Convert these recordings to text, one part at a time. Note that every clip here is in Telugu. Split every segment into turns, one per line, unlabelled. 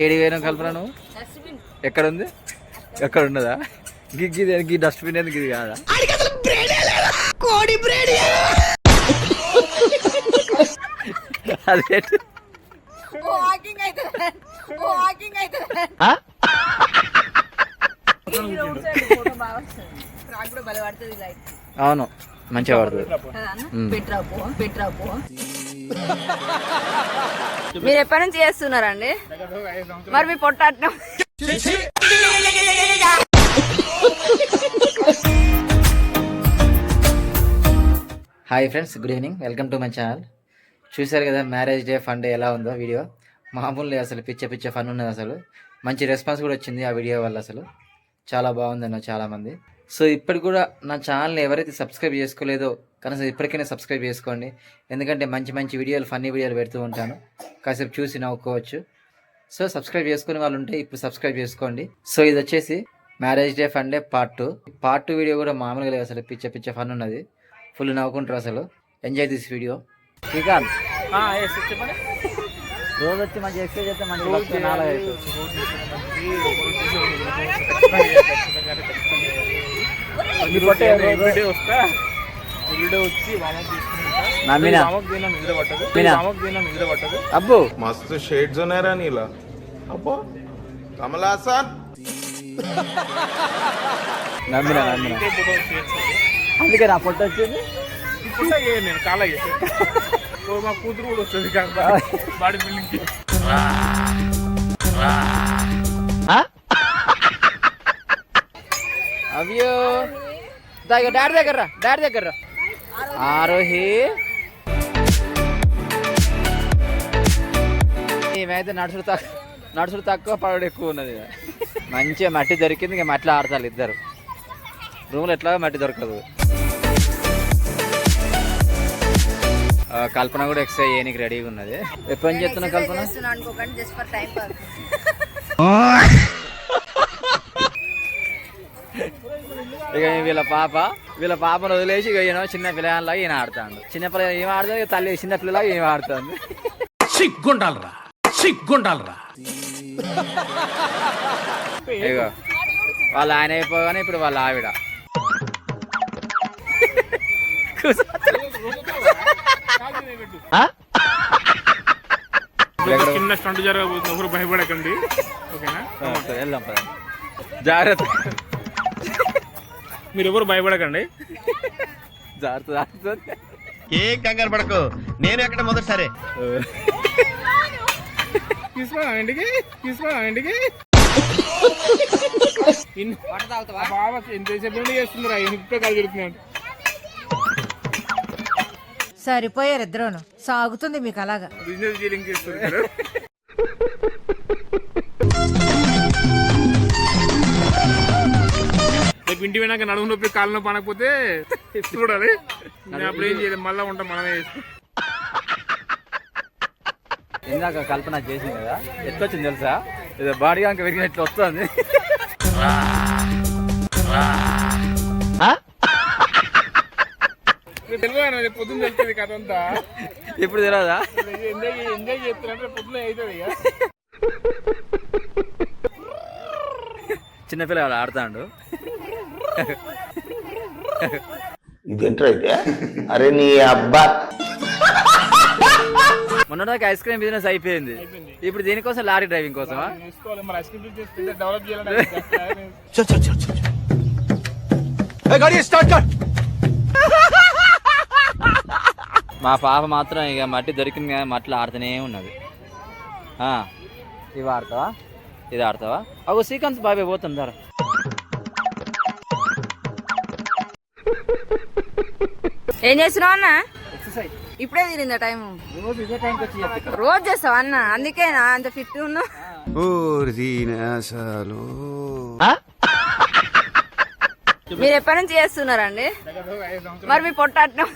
ఏడి వేయడం కల్పన నువ్వు ఎక్కడ ఉంది ఎక్కడ ఉన్నదా గిగ్గి డస్ట్బిన్ ఎందుకు ఇది కాదా అదే అవును మంచిగా పడుతుంది.
మీరు ఎప్పటి నుంచి చేస్తున్నారండి మరి మీ పొట్టాటం?
Hi friends, good evening, welcome to my channel. చూశారు కదా మ్యారేజ్ డే ఫన్ డే ఎలా ఉందో వీడియో. మామూలు అసలు పిచ్చ ఫన్ ఉన్నది. అసలు మంచి రెస్పాన్స్ కూడా వచ్చింది ఆ వీడియో వల్ల. అసలు చాలా బాగుందన్న చాలామంది. సో ఇప్పటికి కూడా నా ఛానల్ని ఎవరైతే సబ్స్క్రైబ్ చేసుకోలేదో కనీసం ఇప్పటికైనా సబ్స్క్రైబ్ చేసుకోండి. ఎందుకంటే మంచి వీడియోలు, ఫన్నీ వీడియోలు పెడుతూ ఉంటాను, కాసేపు చూసి నవ్వుకోవచ్చు. సో సబ్స్క్రైబ్ చేసుకునే వాళ్ళు ఉంటే ఇప్పుడు సబ్స్క్రైబ్ చేసుకోండి. సో ఇది వచ్చేసి marriage day fun day part 2 video కూడా మామూలుగా లేదు. అసలు పిచ్చ ఫన్ ఉన్నది, ఫుల్ నవ్వుకుంటారు. అసలు ఎంజాయ్ దిస్ వీడియో. శ్రీకాంత్ రోజు వచ్చి మంచి ఎక్సర్సైజ్ చేస్తే మంచి అబ్బో
మస్తు షేడ్స్ ఉన్నాయరా నీలా. అబ్బో కమలాసన్
నమ్మినా అందుకే నా పొట్ట వచ్చింది.
నేను కాలా మా కూతురు కూడా వస్తుంది బాడీ బిల్డింగ్.
అయ్యో డాడీ దగ్గర ఆరోహి మేమైతే నడుచుడు తక్కువ పడడు ఎక్కువ ఉన్నది. మంచిగా మట్టి దొరికింది, ఇక మట్టిలో ఆడతారు ఇద్దరు. రూమ్లో ఎట్లా మట్టి దొరకదు. కల్పన కూడా ఎక్సర్సైజ్ చేయడానికి రెడీగా ఉన్నది. ఎప్పుడు చేస్తున్నా కల్పన? ఇక వీళ్ళ పాపను వదిలేసి ఇక ఈయన చిన్న పిల్లలాగా ఈయన ఆడుతాడు. చిన్న పిల్ల ఏం ఆడుతుంది, తల్లి చిన్న పిల్లలాగా ఏం ఆడుతుంది.
సిగ్గుండాలరా
ఇగో వాళ్ళ ఆయన అయిపోగానే ఇప్పుడు వాళ్ళ ఆవిడ
చిన్న స్టంట్ జరగబోతుంది, ఎవరు భయపడకండి. ఓకేనా?
వెళ్దాం పద, జాగ్రత్త.
మీరు ఎవరు భయపడకండి,
జాగ్రత్త.
ఏం కంగారు పడకు, నేను ఎక్కడ మొదటిసారి
ఇంటికి బాబా ఎంతసేపు చేస్తుందిరా, ఇంట్లో కాలు తిరుగుతున్నాడు.
సరిపోయారు ఇద్దరును, సాగుతుంది మీకు అలాగా.
బిజినెస్ డీలింగ్ చేస్తున్నారు. రేపు ఇంటి పోయినాక నడుము నొప్పి, కాళ్ళు నొప్పి అనకపోతే చూడాలి. అప్పుడు ఏం చేయలేదు, మళ్ళీ ఉంటాం మనమే.
ఇందాక కల్పన చేసింది కదా, ఎట్లా వచ్చింది తెలుసా? ఏదో బాడీగా ఇంకా పెరిగినట్లు వస్తుంది.
తెలియదు, పొద్దున్న తెలుస్తుంది కథ అంతా.
ఇప్పుడు తెలియదా?
ఎంజాయ్ చేస్తున్నట్టు పొద్దున అవుతుంది. ఇక
చిన్నపిల్లలు ఆడుతాడు.
ఇదేంట్రా అయితే? అరే నీ అబ్బా,
మొన్నటిదాకా ఐస్ క్రీమ్ బిజినెస్ అయిపోయింది, ఇప్పుడు దీనికోసం లారీ డ్రైవింగ్ కోసమా?
మరి ఐస్ క్రీమ్ బిజినెస్ డెవలప్ చేయాలని.
మా పాప మాత్రం ఇక మట్టి దొరికింది కదా, మట్టిలో ఆడుతూనే ఉన్నది. ఇవి ఆడతావా, ఇది ఆడతావా? అగో శ్రీకాంత్ బాబాయ్ పోతుందారా.
ఏం చేస్తున్నావు అన్న?
ఎక్సర్సైజ్
ఇప్పుడే తీరిందా టైము?
రోజు ఇదే టైంకి వచ్చి
రోజు చేస్తావా అన్న? అందుకేనా అంత ఫిట్ ఉన్నా? మీరు ఎప్పటి నుంచి చేస్తున్నారండి మరి మీ పొట్టాటం?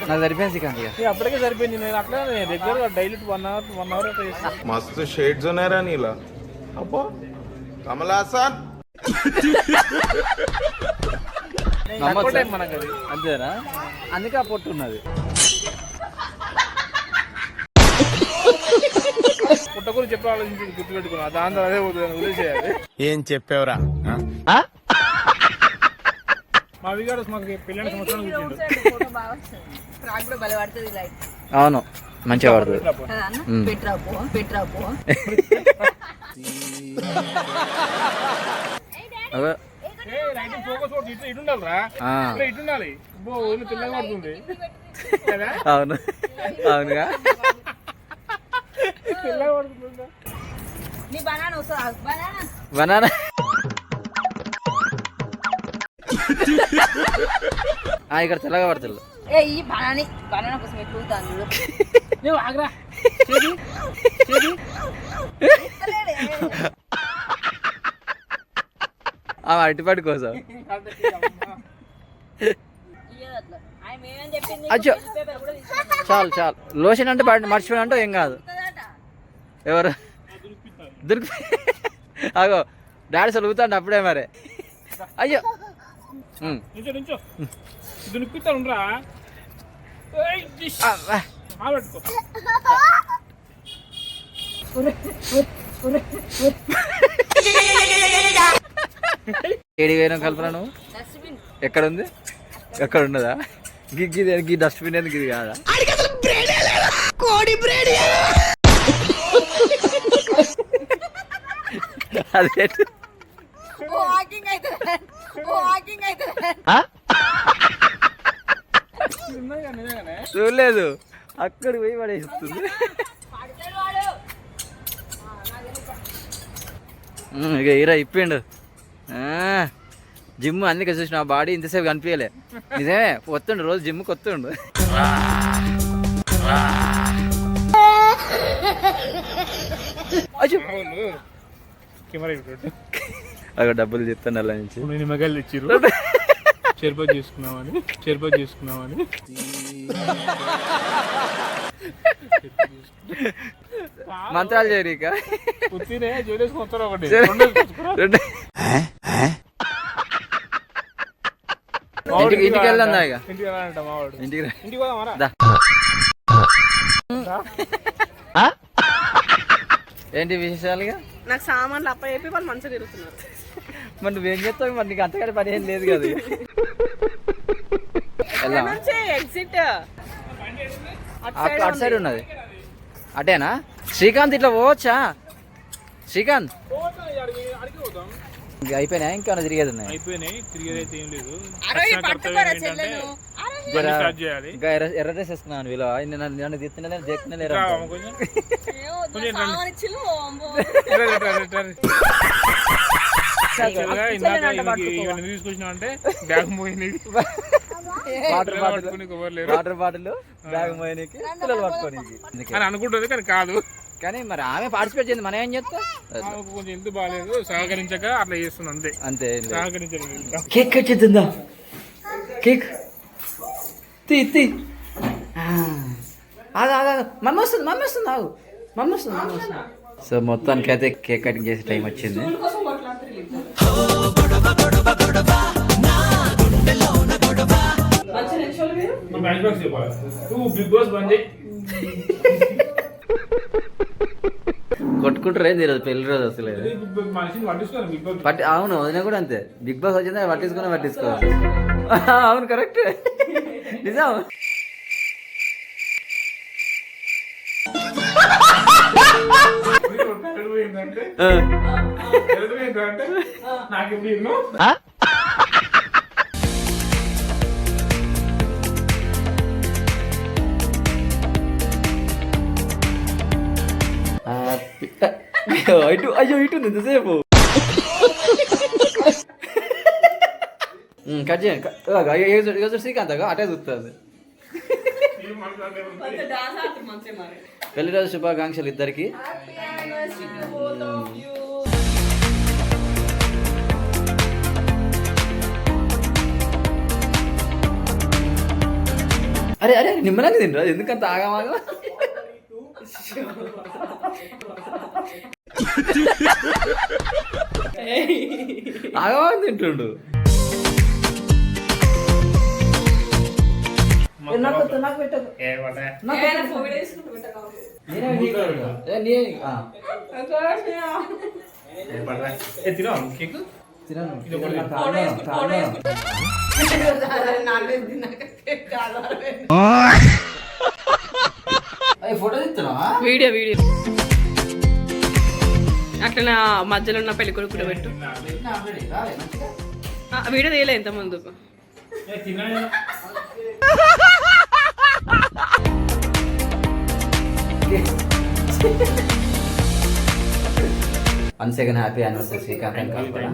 నాకు సరిపోయింది శ్రీకాంత్. ఇక
అప్పటికే సరిపోయింది. నేను అట్లా రెగ్యులర్ డైలీ 1 అవర్
మస్తు షేడ్స్ ఉన్నాయరా నీలా. అబ్బో కమలాసన్
తక్కువ టైం మనకు అది.
అంతేనా? అందుకే ఆ పొట్టు ఉన్నది.
పుట్ట గురించి చెప్పి ఆలోచించి గుర్తుపెట్టుకున్నా దాంతో అదే పోతుంది వదిలేసేయాలి.
ఏం చెప్పావురా
మా విగాడు మాకు పెళ్ళైన సంవత్సరం కూర్చుండు.
ఫ్రాక్ కూడా భలే పడుతుంది లైట్.
అవును, మంచిగా పడుతుంది.
పెట్రాపో
అదే.
లైటింగ్ ఫోకస్ ఇటు ఉండాలిరా, ఇటు ఉండాలి. తెల్లగా పడుతుంది కదా.
అవును, అవునుగా.
తెల్లగా పడుతుందా?
నీ బనానా వస్తుందా?
బనానా ఇక్కడ తెల్లగా పడుతుంది.
ఏ ఈ బనానా కోసం ఎక్కువ చూడు.
నువ్వు ఆగ్రా
అరటిపాటి కోసం. అచ్చో చాలు చాలు. లోషన్ అంటే మర్చిపోయిన అంటే ఏం కాదు. ఎవరు దొరికి అగో డాడీ సలుగుతాండి అప్పుడే మరి. అయ్యో
నుంచో దునిపిస్తానురా. పెట్టుకో
ఏడి వేయడం కల్పన నువ్వు? ఎక్కడ ఉంది? ఎక్కడ ఉన్నదా? గిగ్గి డస్ట్బిన్ ఎందుకు ఇది కాదా? అదే చూడలేదు, అక్కడ పోయి పడేస్తుంది. ఇక ఈరా ఇప్పిండు. జిమ్ అందుకే చూసిన బాడీ ఇంతసేపు కనిపించలే. నిజమే, వస్తుండు రోజు జిమ్కి వస్తుండు. అక్కడ డబ్బులు చెప్తాను అలా నుంచి.
నిమ్మకాయలు తెచ్చిర్రు, చెరుపతి చేసుకున్నామని
మంత్రాలు చేయరు ఇక.
పుట్టినే జోలేసుకుని వస్తారు ఒకటి.
ఇంటికి వెళ్దాం ఇక.
ఇంటికి వెళ్ళాలంట మావాడు.
ఇంటికి
పోదామారా?
ఏంటి విశేషాలుగా?
నాకు సామాన్లు అప్ప చెప్పి వాళ్ళు మంచిగా తిరుగుతున్నారు.
మరి నువ్వేం చేస్తావు? మరి నీకు అంతకంటే పని ఏం లేదు కదా.
ఎగ్జిట్
అటు సైడ్ ఉన్నది. అటేనా? శ్రీకాంత్ ఇట్లా పోవచ్చా? శ్రీకాంత్ ఇంకా అయిపోయినా ఇంకా తిరిగేది ఉన్నాయి?
అయిపోయినాయి, తిరిగేది అయితే ఏం లేదు.
ఇంకా ఎర్ర డ్రెస్ వేసుకున్నాను. వీళ్ళు నన్ను తిత్తిన చెప్తున్నా.
తీసుకొచ్చినా అంటే బ్యాగ్ పోయినవి,
వాటర్ బాటిల్ బ్యాగ్ మోయనికి పిల్లలు పట్టుకోనికి
అని అనుకుంటుంది కానీ కాదు.
కానీ మరి ఆమె పార్టిసిపేట్ చేసింది, మనం ఏం చేస్తాం?
కొంచెం ఎందుకు బాగాలేదు, సహకరించక అట్లా చేస్తుంది అంతే.
అంతే.
సహకరించలేదు.
కేక్ కట్ చేద్దా? కేక్ తీ మమ్మీ వస్తుంది ఆగు. మమ్మీ వస్తుంది. సో మొత్తానికి అయితే కేక్ కటింగ్ చేసే టైం వచ్చింది. కొట్టుకుంటారు ఏంది ఈరోజు పెళ్లి రోజు అసలు. అవును, వదిన కూడా అంతే. బిగ్ బాస్ వచ్చిందా పట్టించుకోవాలి. అవును, కరెక్ట్, నిజం. ఇటు ఎంతసేపు కట్ చేయండి. శ్రీకాంత్ అటే చూస్తుంది. పెళ్లి రోజు శుభాకాంక్షలు ఇద్దరికి. అరే అరే నిమ్మలంగా తినరా? ఎందుకంత ఆగమాగా? ఆగమాగా తింటుండు.
ఏ పడ్డా? ఏ పడ్డా? ఏ తినవా కేక్? ఇది ఒకటి.
ఫోటో తీస్తున్నావా?
వీడియో అట్లా నా మధ్యలో ఉన్న పెళ్లి కొడుకు కూడా పెట్టు వీడియో తీయలే ఇంత ముందు
ఏ తిన్నా?
One second happy anniversary Srikanth and Kalpana.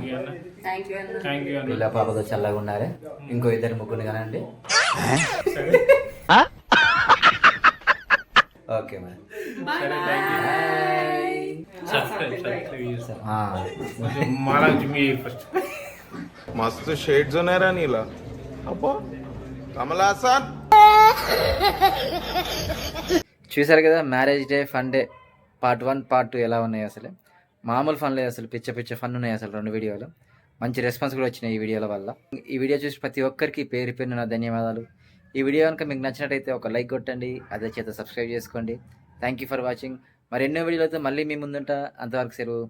Thank you అన్న
థ్యాంక్ యూ అన్న.
పిల్ల పాపతో చల్లగా ఉండాలి. ఇంకో ఇద్దరు ముగ్గురు కానండి. ఓకే మరి
मला तुम्ही फर्स्ट
मस्त शेड्स ఉన్నాయి రా నీలా అబ్బా కమల్ హాసన్.
చూసారు కదా marriage day fun day part 1 part 2 ఎలా ఉన్నాయి. అసలు మామూలు ఫన్ లేదు, అసలు పిచ్చ ఫన్ ఉన్నాయి అసలు రెండు వీడియోలు. మంచి రెస్పాన్స్ కూడా వచ్చినాయి ఈ వీడియోల వల్ల. ఈ వీడియో చూసి ప్రతి ఒక్కరికి పేరు పేరున నా ధన్యవాదాలు. ఈ వీడియో కనుక మీకు నచ్చినట్టయితే ఒక లైక్ కొట్టండి, అదే చేత సబ్స్క్రైబ్ చేసుకోండి. Thank you for watching. మరి ఎన్నో వీడియోలతో మళ్ళీ మీ ముందుంటా. అంతవరకు సెలవు.